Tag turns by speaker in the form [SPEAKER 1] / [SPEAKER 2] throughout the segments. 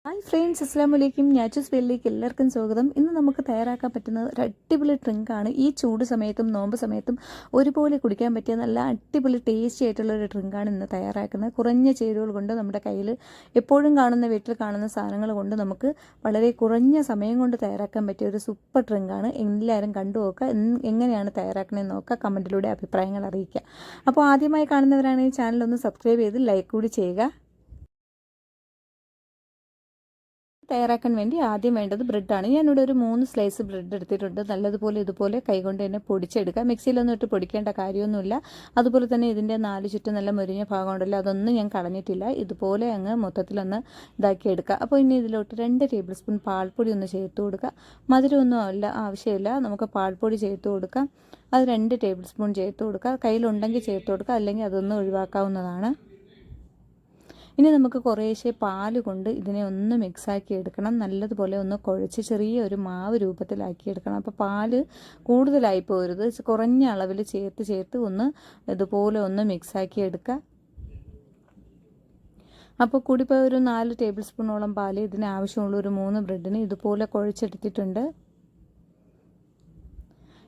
[SPEAKER 1] Hi friends, അസ്സാം വലൈക്കും. Naturals വേൾഡിലേക്ക് എല്ലാവർക്കും സ്വാഗതം. ഇന്ന് നമുക്ക് തയ്യാറാക്കാൻ പറ്റുന്ന ഒരു അടിപൊളി ഡ്രിങ്കാണ്. ഈ ചൂട് സമയത്തും നോമ്പ് സമയത്തും ഒരുപോലെ കുടിക്കാൻ പറ്റിയ നല്ല അടിപൊളി ടേസ്റ്റി ആയിട്ടുള്ള ഒരു ഡ്രിങ്കാണ് ഇന്ന് തയ്യാറാക്കുന്നത്. കുറഞ്ഞ ചേരുവകൾ കൊണ്ട് നമ്മുടെ കയ്യിൽ എപ്പോഴും കാണുന്ന വീട്ടിൽ കാണുന്ന സാധനങ്ങൾ കൊണ്ട് നമുക്ക് വളരെ കുറഞ്ഞ സമയം കൊണ്ട് തയ്യാറാക്കാൻ പറ്റിയ ഒരു സൂപ്പർ ഡ്രിങ്കാണ്. എല്ലാവരും കണ്ടു നോക്കുക. എങ്ങനെയാണ് തയ്യാറാക്കണമെന്ന് നോക്കുക. കമൻറ്റിലൂടെ അഭിപ്രായങ്ങൾ അറിയിക്കുക. അപ്പോൾ ആദ്യമായി കാണുന്നവരാണെങ്കിൽ ചാനലൊന്ന് സബ്സ്ക്രൈബ് ചെയ്ത് ലൈക്ക് കൂടി ചെയ്യുക. തയ്യാറാക്കാൻ വേണ്ടി ആദ്യം വേണ്ടത് ബ്രെഡാണ്. ഞാനിവിടെ ഒരു 3 സ്ലൈസ് ബ്രെഡ് എടുത്തിട്ടുണ്ട്. നല്ലതുപോലെ ഇതുപോലെ കൈകൊണ്ട് തന്നെ പൊടിച്ചെടുക്കുക. മിക്സിയിലൊന്നും ഇട്ട് പൊടിക്കേണ്ട കാര്യമൊന്നുമില്ല. അതുപോലെ തന്നെ ഇതിൻ്റെ 4 ചുറ്റും നല്ല മുരിഞ്ഞ ഭാഗം ഉണ്ടല്ലോ, അതൊന്നും ഞാൻ കളഞ്ഞിട്ടില്ല. ഇതുപോലെ അങ്ങ് മൊത്തത്തിലൊന്ന് ഇതാക്കിയെടുക്കുക. അപ്പോൾ ഇനി ഇതിലോട്ട് 2 ടേബിൾ സ്പൂൺ പാൽപ്പൊടി ഒന്ന് ചേർത്ത് കൊടുക്കുക. മധുരമൊന്നും ആവശ്യമില്ല, നമുക്ക് പാൽപ്പൊടി ചേർത്ത് കൊടുക്കാം. അത് 2 ടേബിൾ സ്പൂൺ ചേർത്ത് കൊടുക്കുക. കയ്യിലുണ്ടെങ്കിൽ ചേർത്ത് കൊടുക്കുക, അല്ലെങ്കിൽ അതൊന്ന് ഒഴിവാക്കാവുന്നതാണ്. ഇനി നമുക്ക് കുറേശ്ശെ പാൽ കൊണ്ട് ഇതിനെ ഒന്ന് മിക്സാക്കി എടുക്കണം. നല്ലതുപോലെ ഒന്ന് കുഴച്ച് ചെറിയ ഒരു മാവ് രൂപത്തിലാക്കി എടുക്കണം. അപ്പോൾ പാൽ കൂടുതലായി പോരുത്, കുറഞ്ഞ അളവിൽ ചേർത്ത് ഒന്ന് ഇതുപോലെ ഒന്ന് മിക്സാക്കി എടുക്കുക. അപ്പോൾ കൂടിപ്പോയി ഒരു 4 ടേബിൾ സ്പൂണോളം പാൽ ഇതിന് ആവശ്യമുള്ള ഒരു 3 ബ്രെഡിന് ഇതുപോലെ കുഴച്ചെടുത്തിട്ടുണ്ട്.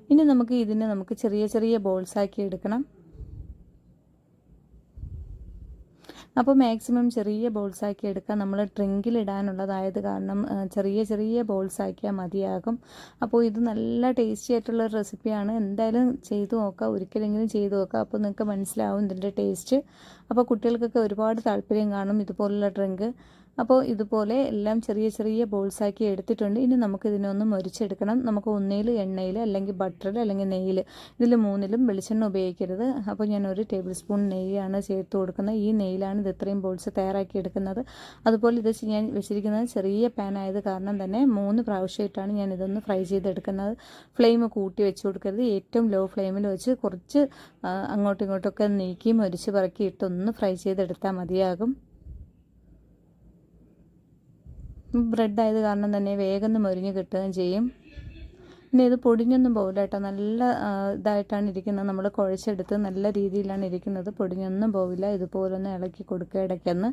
[SPEAKER 1] ഇനി നമുക്ക് ചെറിയ ചെറിയ ബോൾസാക്കി എടുക്കണം. അപ്പോൾ മാക്സിമം ചെറിയ ബോൾസാക്കി എടുക്കുക. നമ്മൾ ഡ്രിങ്കിലിടാനുള്ളതായത് കാരണം ചെറിയ ചെറിയ ബോൾസാക്കിയാൽ മതിയാകും. അപ്പോൾ ഇത് നല്ല ടേസ്റ്റി ആയിട്ടുള്ള റെസിപ്പിയാണ്. എന്തായാലും ചെയ്തു നോക്കുക, ഒരിക്കലെങ്കിലും ചെയ്തു നോക്കുക. അപ്പോൾ നിങ്ങൾക്ക് മനസ്സിലാവും ഇതിൻ്റെ ടേസ്റ്റ്. അപ്പോൾ കുട്ടികൾക്കൊക്കെ ഒരുപാട് താല്പര്യം കാണും ഇതുപോലുള്ള ഡ്രിങ്ക്. അപ്പോൾ ഇതുപോലെ എല്ലാം ചെറിയ ചെറിയ ബോൾസാക്കി എടുത്തിട്ടുണ്ട്. ഇനി നമുക്കിതിനൊന്ന് മൊരിച്ചെടുക്കണം. നമുക്ക് ഒന്നിൽ എണ്ണയിൽ, അല്ലെങ്കിൽ ബട്ടറിൽ, അല്ലെങ്കിൽ നെയ്യിൽ, ഇതിൽ 3ലും വെളിച്ചെണ്ണ ഉപയോഗിക്കരുത്. അപ്പോൾ ഞാൻ 1 ടേബിൾ സ്പൂൺ നെയ്യാണ് ചേർത്ത് കൊടുക്കുന്നത്. ഈ നെയ്യിലാണ് ഇത് ഇത്രയും ബോൾസ് തയ്യാറാക്കി എടുക്കുന്നത്. അതുപോലെ ഇത് ഞാൻ വെച്ചിരിക്കുന്നത് ചെറിയ പാൻ ആയത് കാരണം തന്നെ 3 പ്രാവശ്യമായിട്ടാണ് ഞാൻ ഇതൊന്ന് ഫ്രൈ ചെയ്തെടുക്കുന്നത്. ഫ്ലെയിം കൂട്ടി വെച്ച് കൊടുക്കരുത്, ഏറ്റവും ലോ ഫ്ലെയിമിൽ വെച്ച് കുറച്ച് അങ്ങോട്ടും ഇങ്ങോട്ടൊക്കെ നീക്കി മൊരിച്ച് പറക്കി ഇട്ടൊന്ന് ഫ്രൈ ചെയ്തെടുത്താൽ മതിയാകും. ബ്രെഡ് ആയത് കാരണം തന്നെ വേഗം മൊരിഞ്ഞ് കിട്ടുകയും ചെയ്യും. പിന്നെ ഇത് പൊടിഞ്ഞൊന്നും പോകില്ല കേട്ടോ, നല്ല ഇതായിട്ടാണ് ഇരിക്കുന്നത്. നമ്മൾ കുഴച്ചെടുത്ത് നല്ല രീതിയിലാണ് ഇരിക്കുന്നത്, പൊടിഞ്ഞൊന്നും പോവില്ല. ഇതുപോലൊന്ന് ഇളക്കി കൊടുക്കുക ഇടയ്ക്കൊന്ന്.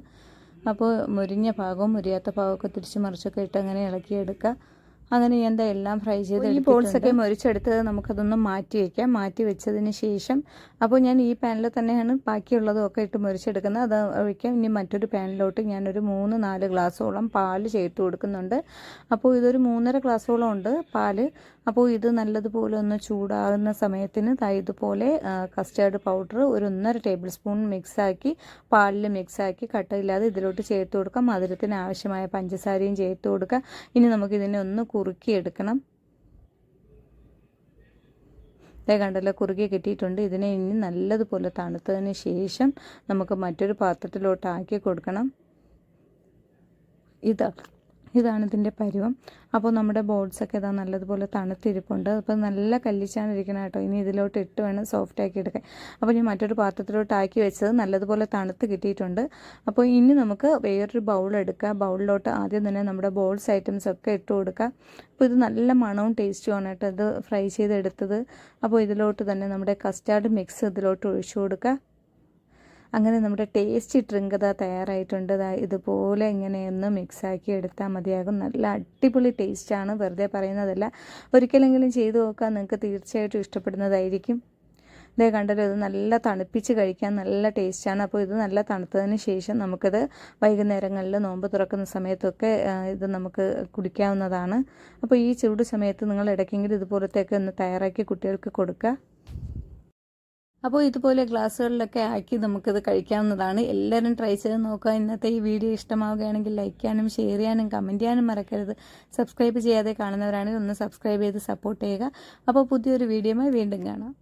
[SPEAKER 1] അപ്പോൾ മുരിഞ്ഞ ഭാഗവും മുരിയാത്ത ഭാഗമൊക്കെ തിരിച്ച് മറിച്ചൊക്കെ ഇട്ട് അങ്ങനെ ഇളക്കിയെടുക്കുക. അങ്ങനെ എന്താ എല്ലാം ഫ്രൈ ചെയ്ത് ഈ ബോൾസൊക്കെ മൊരിച്ചെടുത്ത് നമുക്കതൊന്ന് മാറ്റി വയ്ക്കാം. മാറ്റി വെച്ചതിന് ശേഷം അപ്പോൾ ഞാൻ ഈ പാനിൽ തന്നെയാണ് ബാക്കിയുള്ളതും ഒക്കെ ഇട്ട് മൊരിച്ചെടുക്കുന്നത്. അത് ഒഴിക്കാം. ഇനി മറ്റൊരു പാനിലോട്ട് ഞാനൊരു 3-4 ഗ്ലാസ്സോളം പാൽ ചേർത്ത് കൊടുക്കുന്നുണ്ട്. അപ്പോൾ ഇതൊരു 3.5 ഗ്ലാസ്സോളം ഉണ്ട് പാല്. അപ്പോൾ ഇത് നല്ലതുപോലെ ഒന്ന് ചൂടാകുന്ന സമയത്തിന് ഇതുപോലെ കസ്റ്റാർഡ് പൗഡർ ഒരു 1.5 ടേബിൾ സ്പൂൺ മിക്സാക്കി പാലിൽ മിക്സാക്കി കട്ടയില്ലാതെ ഇതിലോട്ട് ചേർത്ത് കൊടുക്കാം. മധുരത്തിന് ആവശ്യമായ പഞ്ചസാരയും ചേർത്ത് കൊടുക്കുക. ഇനി നമുക്കിതിനെ ഒന്ന് കുറുക്കിയെടുക്കണം. കണ്ടല്ലോ, കുറുകി കിട്ടിയിട്ടുണ്ട്. ഇതിനെ ഇനി നല്ലതുപോലെ തണുത്തതിന് ശേഷം നമുക്ക് മറ്റൊരു പാത്രത്തിലോട്ട് ആക്കി കൊടുക്കണം. ഇതാണ് ഇതിൻ്റെ പരുവം. അപ്പോൾ നമ്മുടെ ബോൾസൊക്കെ ഇതാ നല്ലതുപോലെ തണുത്തിരിപ്പുണ്ട്. അപ്പോൾ നല്ല കല്ലിച്ചാണിരിക്കണം കേട്ടോ. ഇനി ഇതിലോട്ട് ഇട്ട് വേണം സോഫ്റ്റ് ആക്കി എടുക്കാൻ. അപ്പോൾ ഞാൻ മറ്റൊരു പാത്രത്തിലോട്ട് ആക്കി വെച്ചത് നല്ലതുപോലെ തണുത്ത് കിട്ടിയിട്ടുണ്ട്. അപ്പോൾ ഇനി നമുക്ക് വേറൊരു ബൗൾ എടുക്കുക. ബൗളിലോട്ട് ആദ്യം തന്നെ നമ്മുടെ ബോൾസ് ഐറ്റംസ് ഒക്കെ ഇട്ട് കൊടുക്കുക. അപ്പോൾ ഇത് നല്ല മണവും ടേസ്റ്റുമാണ് കേട്ടോ, ഇത് ഫ്രൈ ചെയ്തെടുത്തത്. അപ്പോൾ ഇതിലോട്ട് തന്നെ നമ്മുടെ കസ്റ്റാർഡ് മിക്സ് ഇതിലോട്ട് ഒഴിച്ചു കൊടുക്കുക. അങ്ങനെ നമ്മുടെ ടേസ്റ്റി ഡ്രിങ്ക് തയ്യാറായിട്ടുണ്ട്. ഇതുപോലെ ഇങ്ങനെയൊന്ന് മിക്സാക്കി എടുത്താൽ മതിയാകും. നല്ല അടിപൊളി ടേസ്റ്റാണ്, വെറുതെ പറയുന്നതല്ല. ഒരിക്കലെങ്കിലും ചെയ്തു നോക്കാൻ നിങ്ങൾക്ക് തീർച്ചയായിട്ടും ഇഷ്ടപ്പെടുന്നതായിരിക്കും. കണ്ടല്ലോ, ഇത് നല്ല തണുപ്പിച്ച് കഴിക്കാൻ നല്ല ടേസ്റ്റാണ്. അപ്പോൾ ഇത് നല്ല തണുത്തതിന് ശേഷം നമുക്കിത് വൈകുന്നേരങ്ങളിൽ നോമ്പ് തുറക്കുന്ന സമയത്തൊക്കെ ഇത് നമുക്ക് കുടിക്കാവുന്നതാണ്. അപ്പോൾ ഈ ചൂട് സമയത്ത് നിങ്ങൾ ഇടയ്ക്കെങ്കിലും ഇതുപോലത്തെയൊക്കെ ഒന്ന് തയ്യാറാക്കി കുട്ടികൾക്ക് കൊടുക്കുക. അപ്പോൾ ഇതുപോലെ ഗ്ലാസ്സുകളിലൊക്കെ ആക്കി നമുക്കിത് കഴിക്കാവുന്നതാണ്. എല്ലാവരും ട്രൈ ചെയ്ത് നോക്കുക. ഇന്നത്തെ ഈ വീഡിയോ ഇഷ്ടമാവുകയാണെങ്കിൽ ലൈക്ക് ചെയ്യാനും ഷെയർ ചെയ്യാനും കമൻറ്റ് ചെയ്യാനും മറക്കരുത്. സബ്സ്ക്രൈബ് ചെയ്യാതെ കാണുന്നവരാണെങ്കിൽ ഒന്ന് സബ്സ്ക്രൈബ് ചെയ്ത് സപ്പോർട്ട് ചെയ്യുക. അപ്പോൾ പുതിയൊരു വീഡിയോയുമായി വീണ്ടും കാണാം.